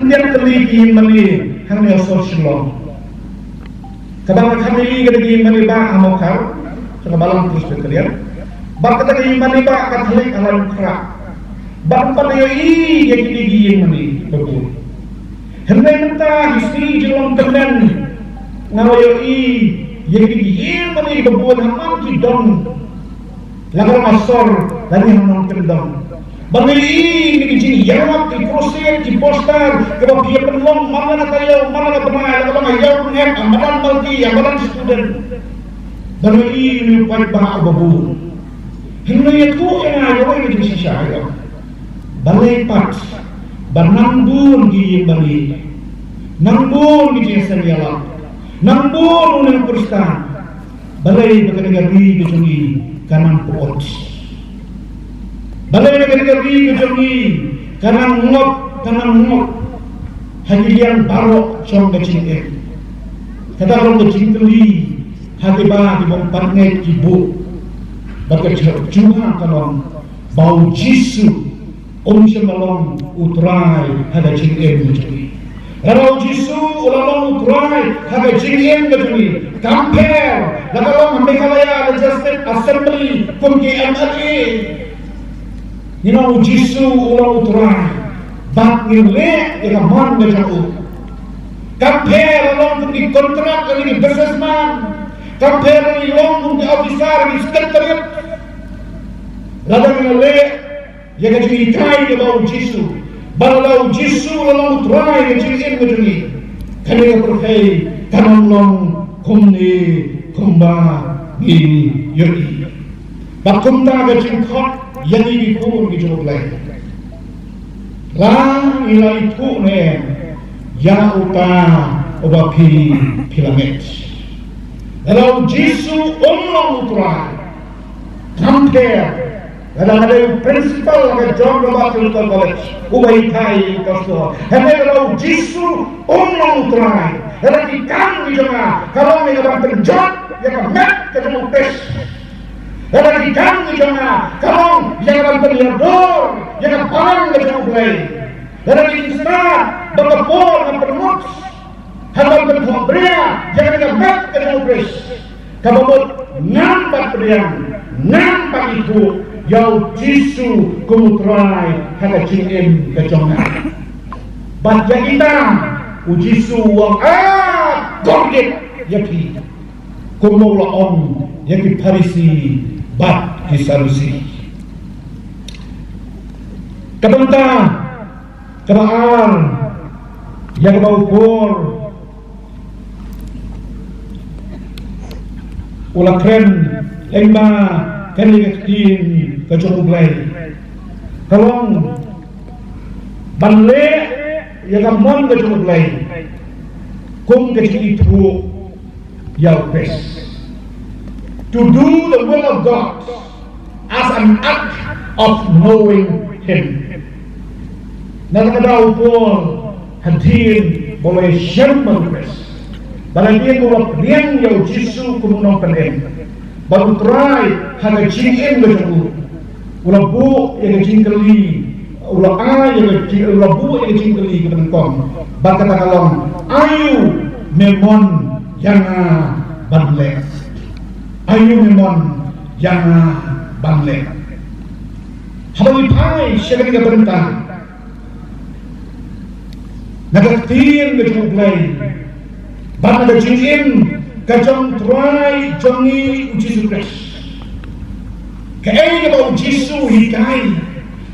Kendian keligi mani hanya sosial. Kadang kami keligi mani ba amokar, sekarang terus berkelian. Bak keligi mani ba katolik alam kerak. Bak pada i yang keligi mani betul. Hendak minta istri jelom tenan ngawayo i yang keligi mani betul hamam kidong. Lagar masor lagi hamam kidong. Bagi ini jawab di proses di poster kalau dia penolong mana tayo mana benar kalau ngajar punya amalan bagi amalan student bagi ini pada bahabu hingga itu yang ada di sisi saya balai pat bernambun di bali nambun di serial nambun dengan perusahaan balai berkenaga di kecuali kanan pot balai negeri kecuali karena ngop hadian baru cong kecil kata orang kecil keli hati bah di bongkarnya ibu berkecil juga kalau bau jisu semalong utrai ada cingem kecil kalau jisu ulang utrai ada cingem kecil compare kalau mereka ada justice assembly kumki MLA jisu ulang uturan bak nilai yang man berjauh compare along di kontrak di businessman compare along di officer di sekretariat lalu nilai yang jadi kai about jisu balau jisu ulang uturan yang jadi begini kami berkata kanan long kumni kumba gini yoi bak kumta berjingkot yang ini pun dicoba lain. Lang ilai itu ne yang utama obapi piramid. Kalau Yesus orang utara, compare. Kalau ada principal yang John Robert College, ubai kai pastor. Kalau Yesus orang utara, kalau ikan di sana, kalau mereka penjat, yang mat ketemu tes. Kalau ikan di sana, kalau jangan berliador, jangan parang jangan mulai. Kalau instan, berkepul, berpermut, kalau berpobria, jangan mat jangan pres. Kalau nampak beriang, nampak itu, yau jisu kumutrai, hanya cingem kecongan. Baca kita, ujisu wang gorget yaki, kumula om yaki parisi. Bat disalusi kebentar kebaan yang bau pur ulah keren lima kali kekin kecukuplay kalong banle yang kamon kecukuplay kum kecil itu yau pes to do the will of God as an act of knowing Him. Nakakadaw po hatiin boleh siyang pes. Balagyan ko riyan yaw Jisu kumunong panin. Baru try hanga jingin betul. Ulah bu yang jingkeli, ulah bu yang jingkeli kebenkong. Bakata kalong ayu memon yang banle. Ayu memon yang banle. Habang ipay siya kami kaberintah. Nagaktiin kecukuplay. Ba't nagajingin kajong try jongi Jisu Christ. Kaya nga ba Jisu hikay.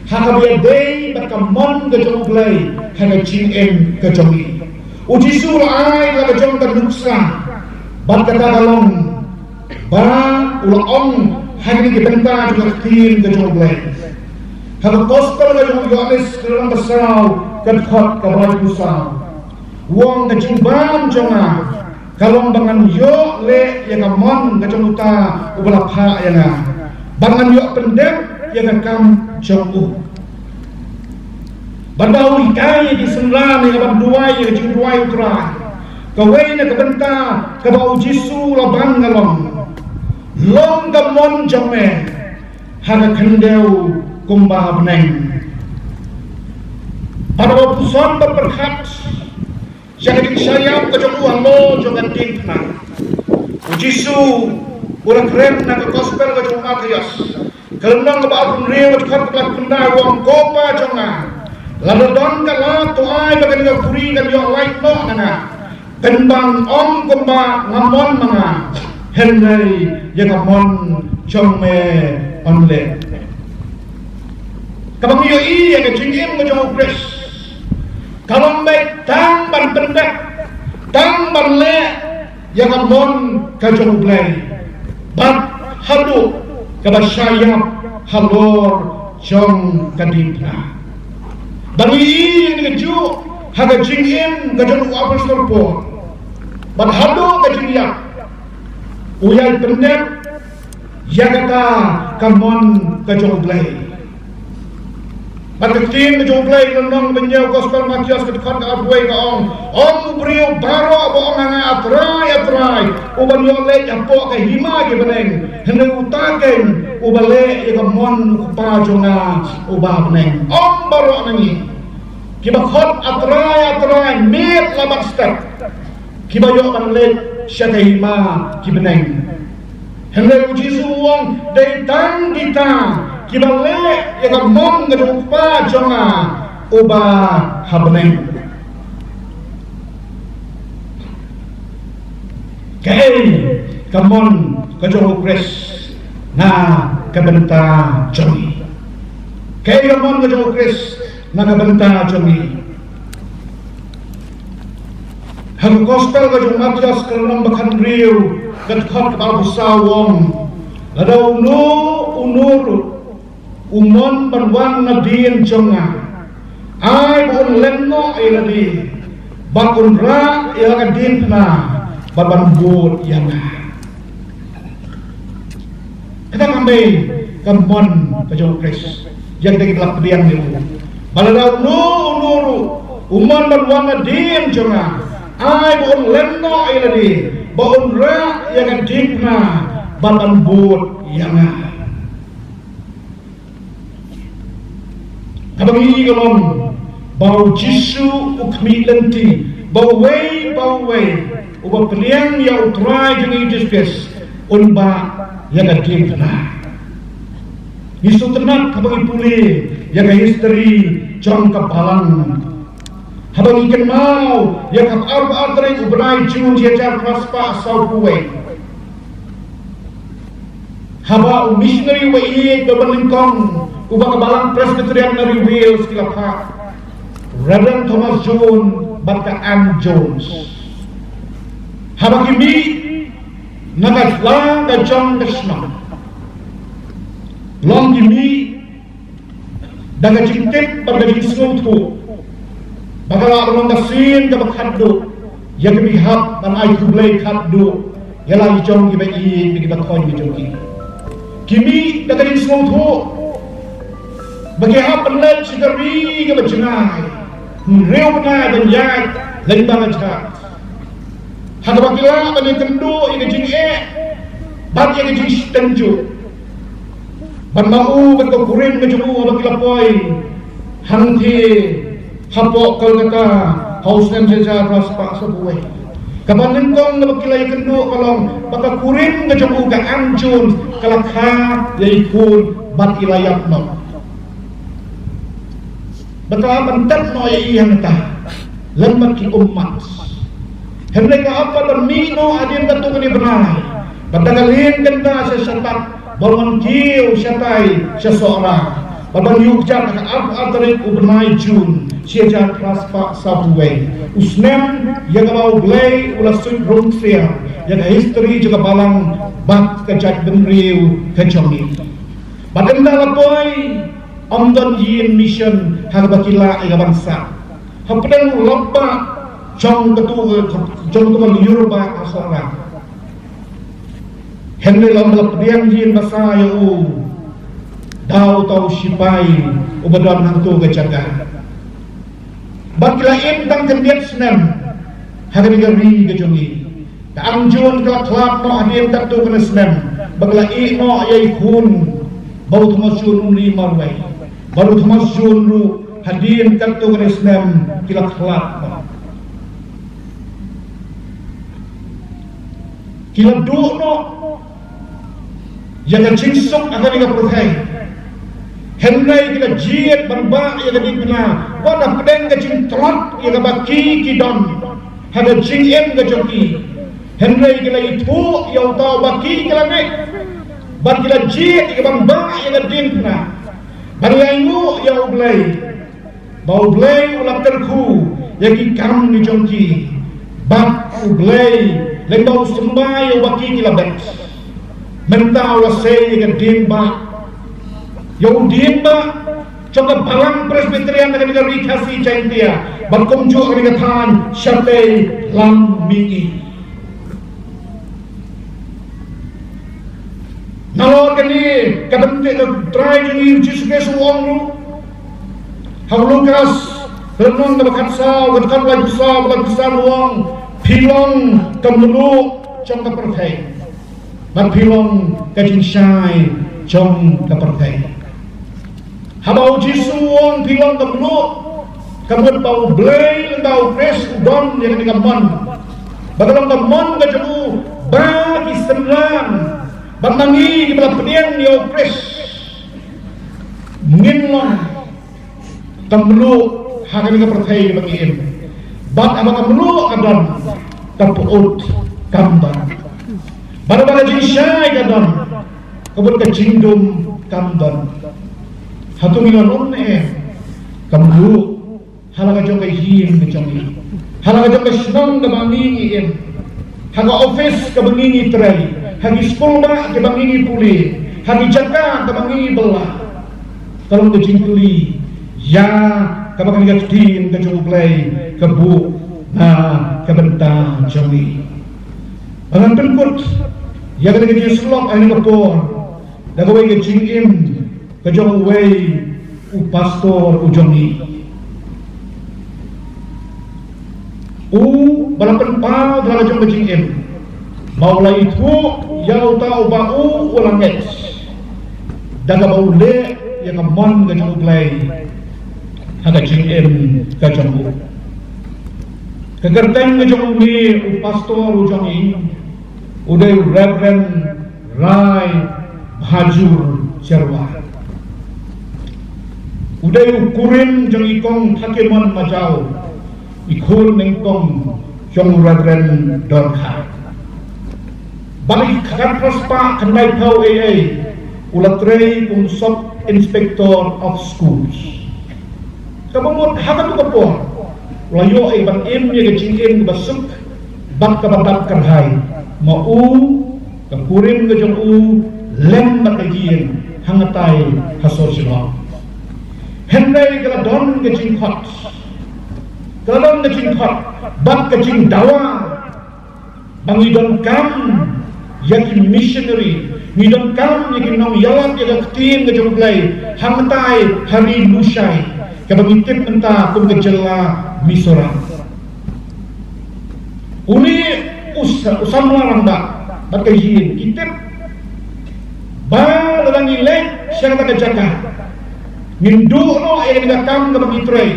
Hakabiyaday bakamon kecukuplay. Hagajingin kajongi. Jisu ay nagajong kaduksa. Ba't katakalong. Ba ulaong haging kibenta juga tin kecukuplay. Hagag gospel kajong Yohanes kalang basaw. Kadhot kabay pusaw. Wong kajimban jonga. Kalong bangan yo le yang amon kacamuta ubalapha yana. Bangan yo pendek yang kam jongu. Bandau ikai di semlan yang banduai yang jingduai utrai. Kawai na kabenta kabau Jisu labang ngalong. Long gamon jome. Haga kendeu kumbah beneng. pada puson berberkat jangan disayang ke jong Allah jangan tingkna Jisu ulah keren nak gospel ke jong Matias kelenang ke baapun riu cepat kelak benda wong kopa jonga lalu don kala tuai bagan ke kuri kan yo light no nana tembang om kumba ngamon manga henry yang ngamon jong me onle kabang yo i yang jingim ke jong Kris kalau baik tang ban pendek tang ban le yang ngamon ke jong blay bat hadu kabasyayap halor jong kadipna bagi yang ngeju haga jingim gajong apostol po bat hadu gajingyak uyay pendek yagata kamon gajong blay Pagkakin na jublay ng banyaw gospel Matias kadekat ka abuay ka om brio baro abo nga atray uban yo le apo ka hima ke beneng heneng utaken ubale ka mon kupajo nga uba beneng om baro nangi kiba khot atray met labat step kiba yo ban le sya ka hima ki beneng heneng Jisu wong dai tang kita kibale yang mong ngerupa jonga uba habneng kay kamon kajong Kris na kabenta jongi kay kamon kajong Kris na kabenta jongi hang gospel kajong Matias kalong bakan riu katkot kabal busawong ladaw unuru umon berwan nadiin jonga ay buon lenno iladi bakun ra ilaga dinna babambut yana kita ngambil kamon kajong Kris yang kita gelap diang niru baladaw nuru umon berwan nadiin jonga ay buon lenno iladi buon ra ilaga dinna babambut yana Abang ini kalong bau Jisu ukmi lenti bau way uba peliang ya utrai jangan Yesus unba yang adim kena Yesus tenat abang puli yang istri jong kapalang abang ikan mau yang kapal arteri ubnai jun jajar praspa sau kuwe haba missionary wa iye babalingkong ubang kabalang Presbyterian Nari Wales kilapa Reverend Thomas Jones baka Ann Jones habang kimi nagatlang ka John Krishna long kimi daga jingtip baga jingsungtu baga larong kasin ka bakhaddo yang kimi hap dan ay kublay khaddo yala jong kiba i bigiba kon jong kimi daga jingsungtu bagi apa pelan segeri ke berjenai rew na dan yat lain banget ha hada bakila bani kendo yang jing bat yang jing tenju ban mau ban ko kurin ke jumu bakila poi hanti hapo kolkata haus nem jaja raspa sebuai kapan kong na bakila yang kendo kalong baka kurin ke jumu ka anjun kalakha yaikun bat ilayap no betapa penting noya yang tah lembat ki umat hendak apa bermino adin betul ni benar batagalin kenda sesatat balon kiu syatai seseorang babang yukjar apa antara ubnai jun siajar praspa sabuwe usnem yang mau blay ulas sud rumsia yang history juga balang bat kejat benriu kejongi badenda lapoi Amdan yin mission harbakila ega bangsa. Hapdan lobba jong betul Yoruba asara. Henry lamlap diang yin basa yu daw tau sipai ubadam hantu gajaga. Bakila indang kendiat senam hari gari gajongi. Anjun kelak no hadir tatu kena senam. Bakila no yai kun bau tumasjun umri marwai. Baru tumasjun ru hadirin kartu Islam kila kelak kila dono yang cinsuk akan ika perthai henrai kila jiet banba yang dikena pada pedeng ke cing trot yang baki kidon hada cing em ke joki henrai kila itu yang tahu baki kila nek ban kila jiet ika banba yang dikena bariangu yang ublai bau blai ulat terku yang ikam ni joki bat ublai lembau sembah yang baki kila bet mentau la sei yang dimba yang dimba coba balang presbyterian dengan dikasih caintia berkunjung dengan tan syate lam mingi nalor kini kadang try ini Jesus Kristus uang lu Lukas renung kebakat saw kebakat lagi saw kebakat uang pilong kemulu trong kepercayaan ban pilong kajing syai trong kepercayaan habau jisuang pilong kemulu kemudian bau blay bau pres udon yang dikamon bagaimana kamon kajamu bagi senang bantangi di belah pediang yang pres nginlong kemulu hakan kepercayaan bagiin bat abang kemulu kadang kepuut gambar pada jinsyai kadang kebun kecindum kamban hatu milanon kambu halaga jong hien kecangi halaga jong senang kebangi em haga office kebangi tray hagi sekolah kebangi puli hagi jaga kebangi belah kalau kecingkuli ya kebangi gatin kejumplay kebu kebentang jongi Angan penkut ya kena kerja selok ini kepor dah kau kerja im kerja away pastor ujongi balapan pau dalam kerja kerja im mau lah itu yang tahu bau ulang es dah kau le yang kemon kerja uglai ada kerja im kerja bu kegerteng kerja umi pastor ujongi Uday Reverend Rai Bhajur Cerwa Uday Kurim jeng ikong Takemon Majau Ikul nengkong jong Reverend Dorha Balik kakan prospa kendai pau Ulatrei kung Sub Inspector of Schools Kabamut hakan tu kapor Layo ban im ya kecingin basuk Bak kabatak kerhai mau kepurim ke jong lem bakajian hangatai hasor sila henry kala don ke jingkot bak ke jing dawa bangi don kam yaki missionary ni don kam yaki nong yalak yaki ketin ke jong play hangatai hari lusai ke bangi tip entah kum ke jela misora uni usam larang tak berkajian kita bal orang ilek siang tak jaga mindu no yang dikam ke bagi tray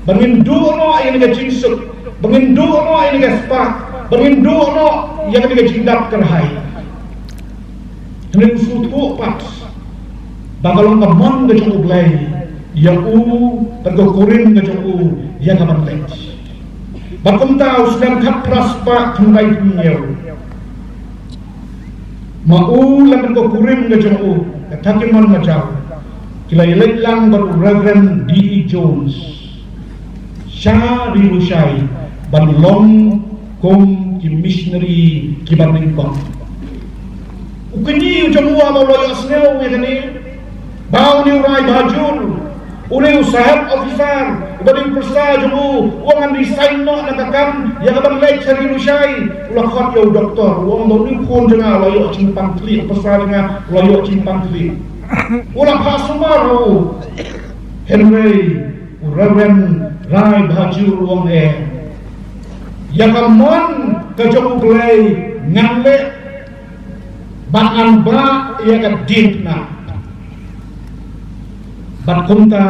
mindu no yang dikajinsuk mindu no yang dikaspak mindu no yang dikajindap kerhai hendak suatu pat bakalong kamon ke cukup lain yang tergokurin ke cukup yang aman lain Bakum tahu sedang kapraspa kembali punya. Mau lakukan kurim ke jauh, katakan macam. Kila ilang baru Reverend D. Jones, Syari Lusai, Balong Kom ki missionary ki Barningkong. Ukini jamu apa loyo asneu ini? Bau ni urai bajur. Uli usaha officer bagi persa jamu uang desain no nakakan yang akan lecture di Lusai ulakot ya doktor uang doni pun dengan loyo cimpang klik persa dengan loyo cimpang klik ulang hasumaru Henry Reverend Rai Bhajur uang yang kamon kejamu play ngamle bakan ba ia ke dipna bat kunta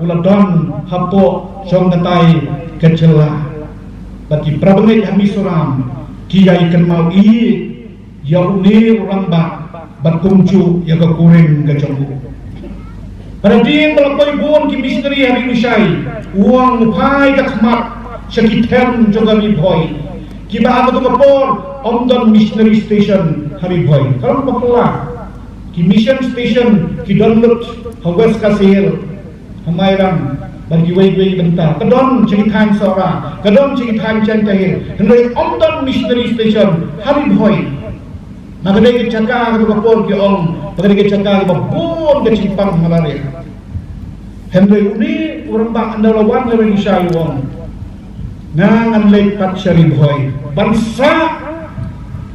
uladon hapo jong natai kecela bagi prabengit kami suram kiai kenmau i ya uni orang bat kumcu ya kekuring kecembu pada dia melampaui buon ki misteri hari usai uang mupai kakmat sekitar juga boy kiba apa tu kapor omdon missionary station hari boy kalau makelah ki mission station ki download hawes kasir hamairan bagi wei bentar kedon cekitan sora kedon cekitan cantai hendai omdon missionary station hari boy maka dia kecaka ke kapor ki om maka dia kecaka ke babon ke cipang malare hendai uni orang bak andalawan lewen isai wong nangan lepat syari boy bangsa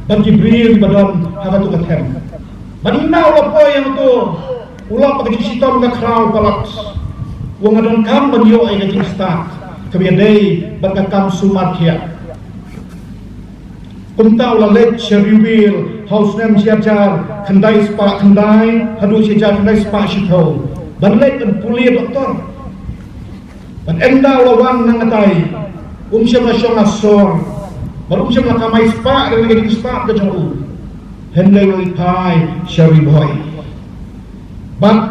bagi Jibril badon habatu katem banina ulah poy yang tu ulah pakai sitom ke krau palat wong adon kam banyo ay ke start kebiadai bakakam sumatya kunta ulah let syariwil haus nem siajar kendai spa kendai hadu siajar kendai spa sitau ban let kan puli doktor ban enda ulah wan nangatai syam syam asor baru syam kamai spa dan lagi spa ke jauh hendai witai syari boy ban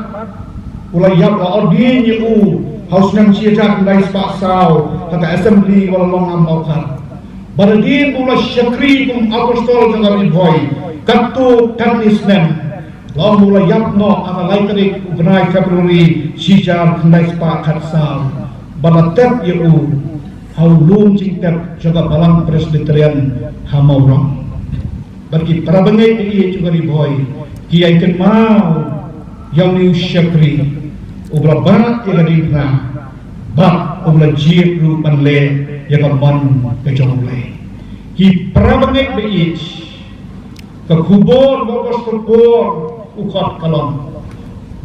ulah yap la ordin yu haus nem siajar kendai spa sao kata assembly wala longam baukan Baradin ulah syakri kum apostol jangan boy katu kanisnem law mula yapno ama laikari ugnai Februari sijar kendai spa katsal balatep yu haulung cingtep jaga balang presbyterian hamaurang bagi para bengai ini juga boy kiai ken mau yang ni syakri ubla banget yang dipna bak ubla jib ru panle yang aman kejolai ki prabanget beich ke kubur bokos kubur ukot kalon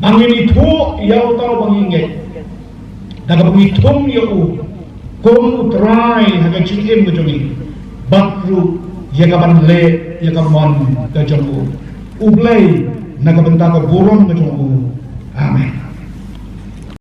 bangin itu yau tau banginget daga bangitung yau kum utrai haga cingim kejongi bakru yang aman le yang aman kejolai ublai naga bentang ke burung kejolai amin.